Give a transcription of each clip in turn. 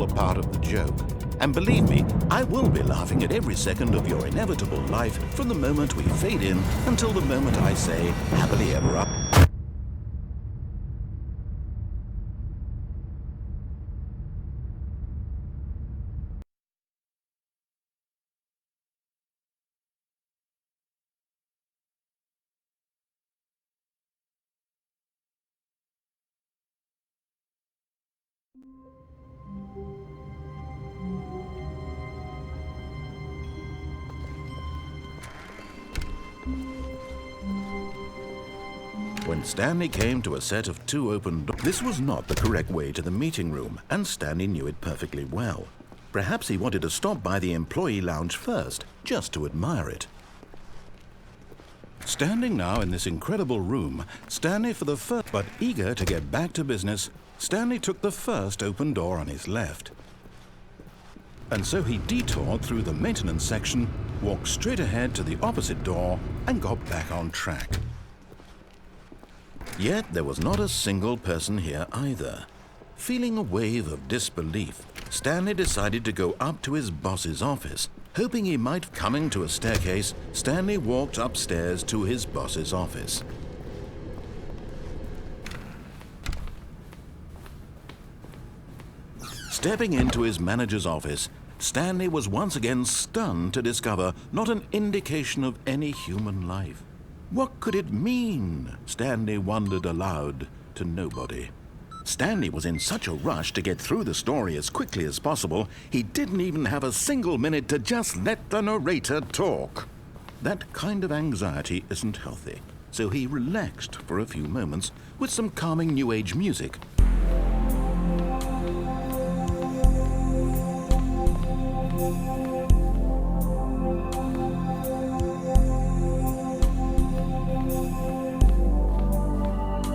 inevitable part of the joke. And believe me, I will be laughing at every second of your inevitable life from the moment we fade in until the moment I say, happily ever after. When Stanley came to a set of 2 open doors, this was not the correct way to the meeting room, and Stanley knew it perfectly well. Perhaps he wanted to stop by the employee lounge first, just to admire it. Standing now in this incredible room, Stanley but eager to get back to business, Stanley took the first open door on his left. And so he detoured through the maintenance section, walked straight ahead to the opposite door, and got back on track. Yet there was not a single person here either. Feeling a wave of disbelief, Stanley decided to go up to his boss's office. Hoping he might coming to a staircase, Stanley walked upstairs to his boss's office. Stepping into his manager's office, Stanley was once again stunned to discover not an indication of any human life. What could it mean? Stanley wondered aloud to nobody. Stanley was in such a rush to get through the story as quickly as possible, he didn't even have a single minute to just let the narrator talk. That kind of anxiety isn't healthy, so he relaxed for a few moments with some calming New Age music.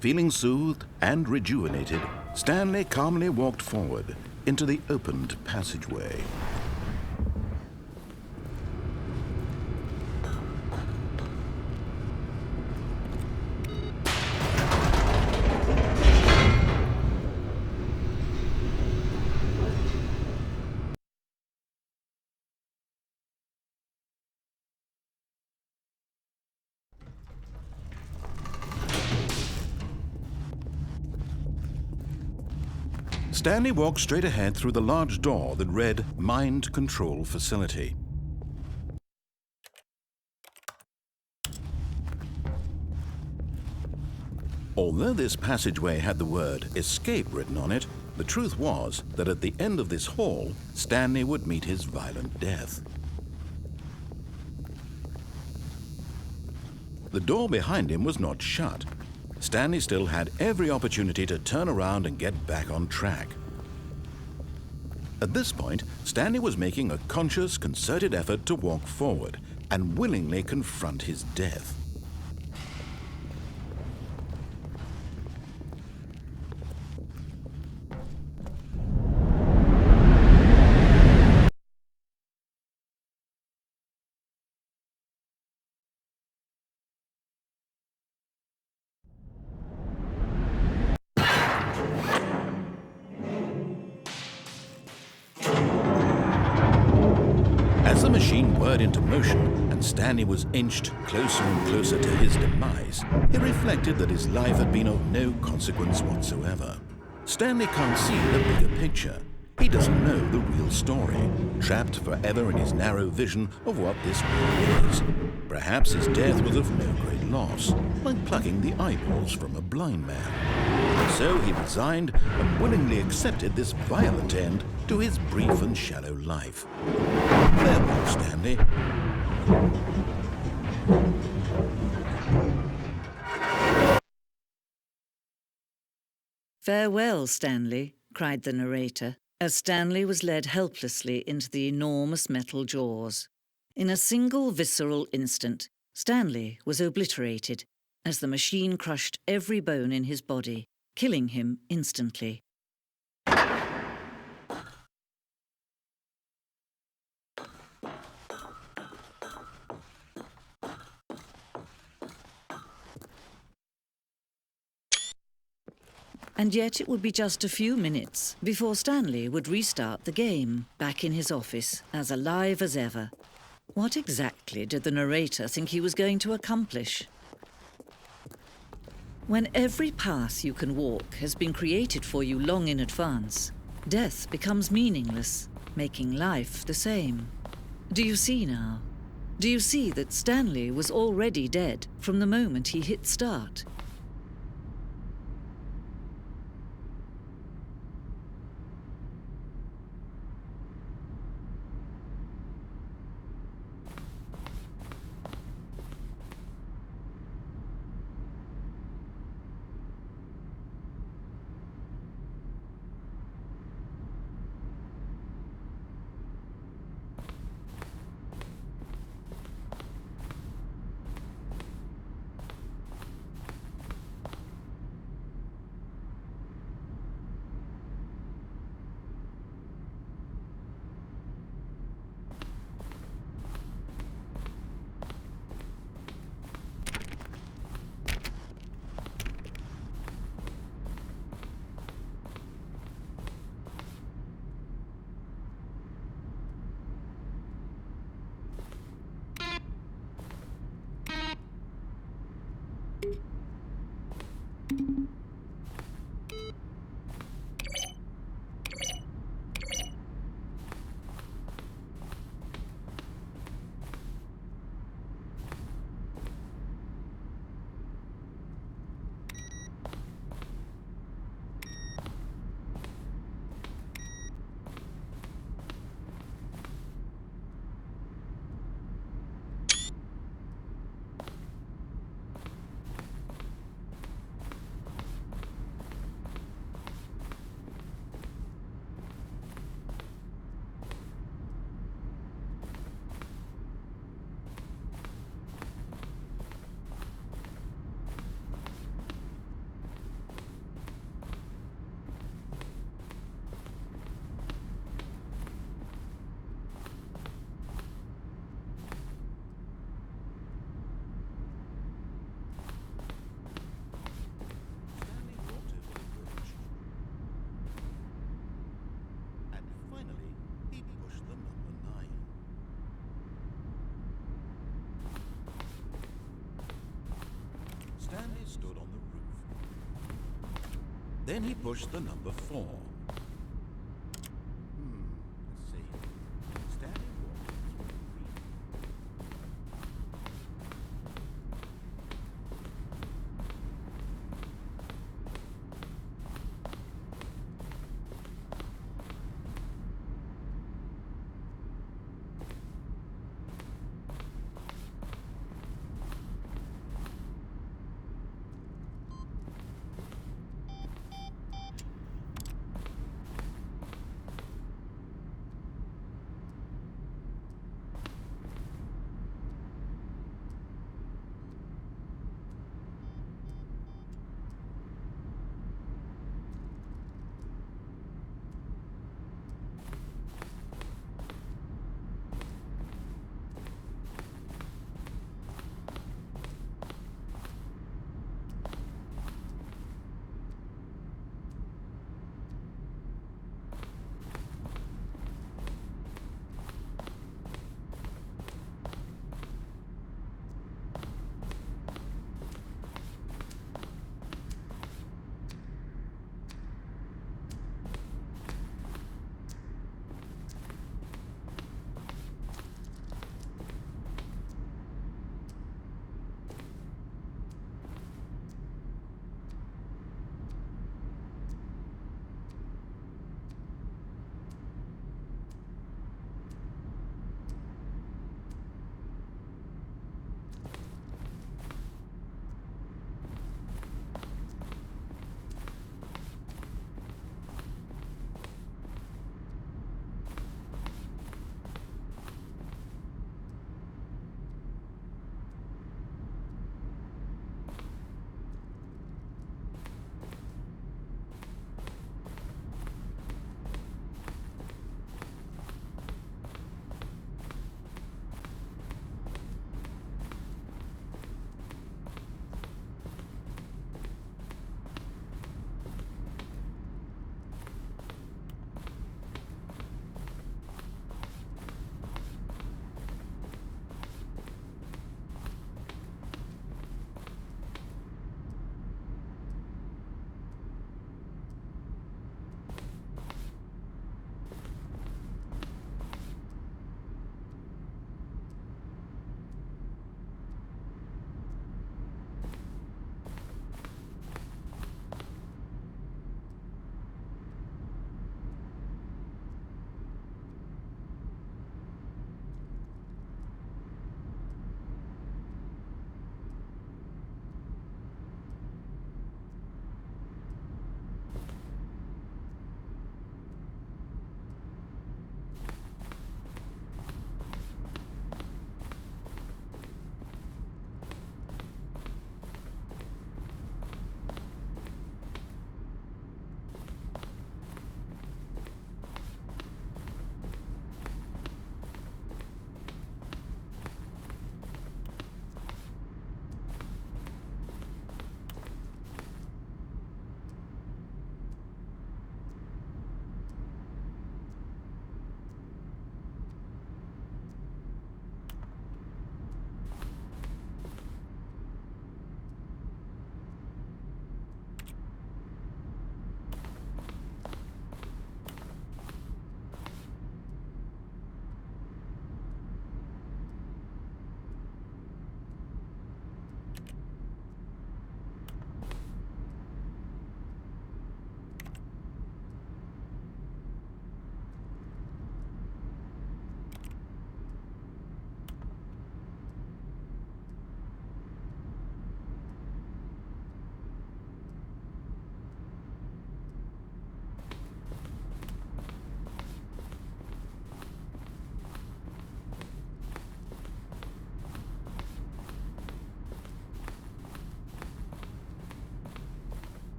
Feeling soothed and rejuvenated, Stanley calmly walked forward into the opened passageway. Stanley walked straight ahead through the large door that read Mind Control Facility. Although this passageway had the word Escape written on it, the truth was that at the end of this hall, Stanley would meet his violent death. The door behind him was not shut. Stanley still had every opportunity to turn around and get back on track. At this point, Stanley was making a conscious, concerted effort to walk forward and willingly confront his death. As the machine whirred into motion and Stanley was inched closer and closer to his demise, he reflected that his life had been of no consequence whatsoever. Stanley can't see the bigger picture. He doesn't know the real story, trapped forever in his narrow vision of what this world is. Perhaps his death was of no great loss, like plucking the eyeballs from a blind man. And so he resigned and willingly accepted this violent end to his brief and shallow life. Farewell, Stanley. "Farewell, Stanley," cried the narrator, as Stanley was led helplessly into the enormous metal jaws. In a single visceral instant, Stanley was obliterated as the machine crushed every bone in his body, killing him instantly. And yet it would be just a few minutes before Stanley would restart the game, back in his office, as alive as ever. What exactly did the narrator think he was going to accomplish? When every path you can walk has been created for you long in advance, death becomes meaningless, making life the same. Do you see now? Do you see that Stanley was already dead from the moment he hit start? Stanley stood on the roof. Then he pushed the number 4. Let's see. Stanley walked through the green.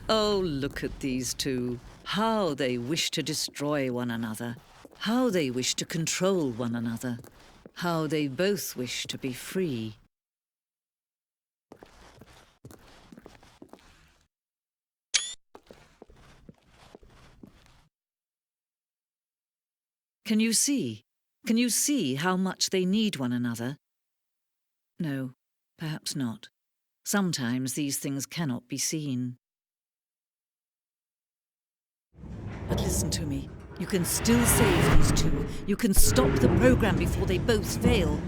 Oh, look at these two. How they wish to destroy one another. How they wish to control one another. How they both wish to be free. Can you see? Can you see how much they need one another? No, perhaps not. Sometimes these things cannot be seen. But listen to me. You can still save these two. You can stop the program before they both fail.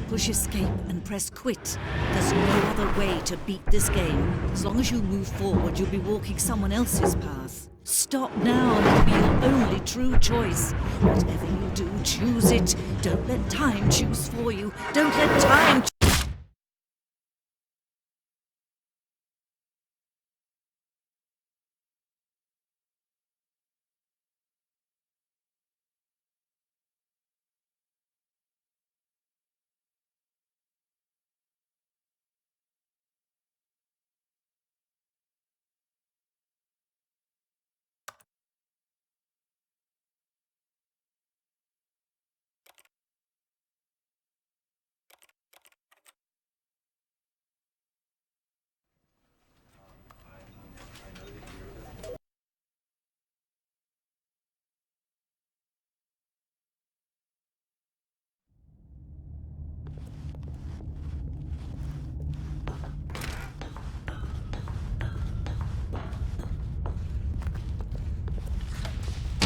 Push escape and press quit. There's no other way to beat this game. As long as you move forward, you'll be walking someone else's path. Stop now, and it'll be your only true choice. Whatever you do, choose it. Don't let time choose for you. Don't let time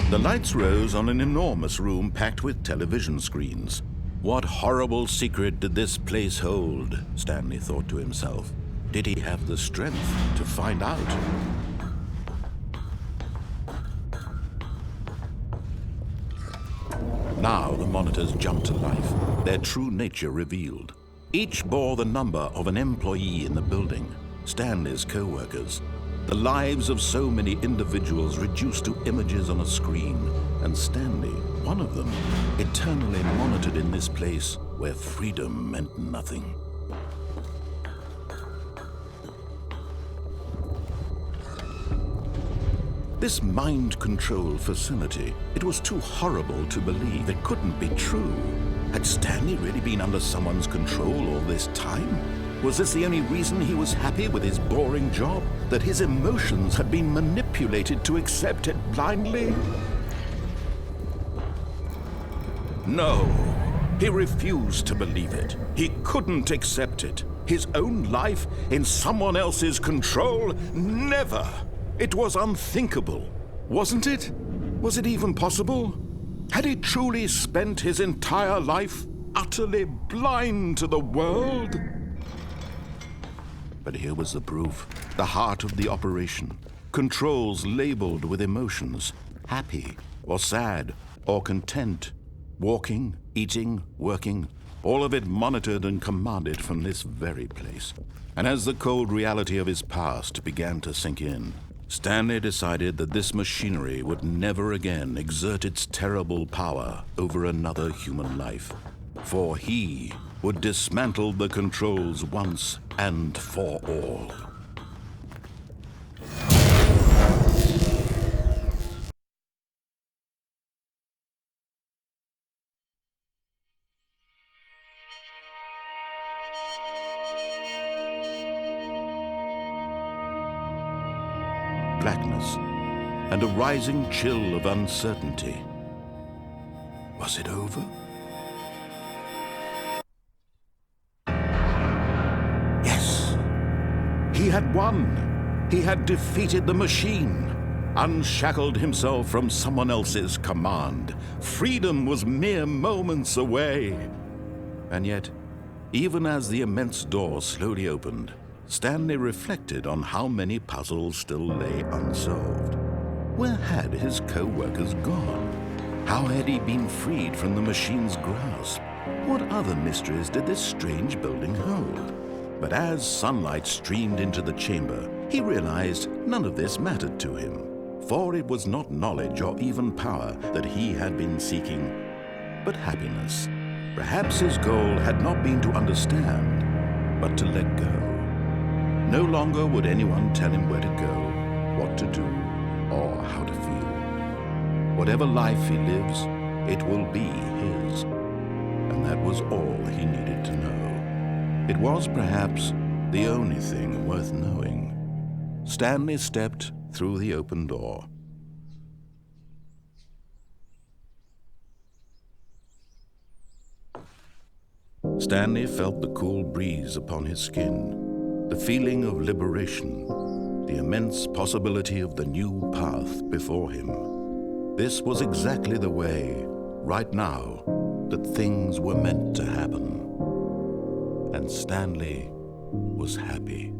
The lights rose on an enormous room packed with television screens. What horrible secret did this place hold? Stanley thought to himself. Did he have the strength to find out? Now the monitors jumped to life, their true nature revealed. Each bore the number of an employee in the building, Stanley's co-workers. The lives of so many individuals reduced to images on a screen, and Stanley, one of them, eternally monitored in this place where freedom meant nothing. This mind control facility, it was too horrible to believe. It couldn't be true. Had Stanley really been under someone's control all this time? Was this the only reason he was happy with his boring job? That his emotions had been manipulated to accept it blindly? No, he refused to believe it. He couldn't accept it. His own life in someone else's control? Never! It was unthinkable, wasn't it? Was it even possible? Had he truly spent his entire life utterly blind to the world? But here was the proof, the heart of the operation. Controls labeled with emotions, happy or sad or content. Walking, eating, working, all of it monitored and commanded from this very place. And as the cold reality of his past began to sink in, Stanley decided that this machinery would never again exert its terrible power over another human life. For he would dismantle the controls once and for all. Blackness and a rising chill of uncertainty. Was it over? Yes, he had won. He had defeated the machine, unshackled himself from someone else's command. Freedom was mere moments away. And yet, even as the immense door slowly opened, Stanley reflected on how many puzzles still lay unsolved. Where had his co-workers gone? How had he been freed from the machine's grasp? What other mysteries did this strange building hold? But as sunlight streamed into the chamber, he realized none of this mattered to him, for it was not knowledge or even power that he had been seeking, but happiness. Perhaps his goal had not been to understand, but to let go. No longer would anyone tell him where to go, what to do, or how to feel. Whatever life he lives, it will be his. And that was all he needed to know. It was perhaps the only thing worth knowing. Stanley stepped through the open door. Stanley felt the cool breeze upon his skin, the feeling of liberation, the immense possibility of the new path before him. This was exactly the way, right now, that things were meant to happen. And Stanley was happy.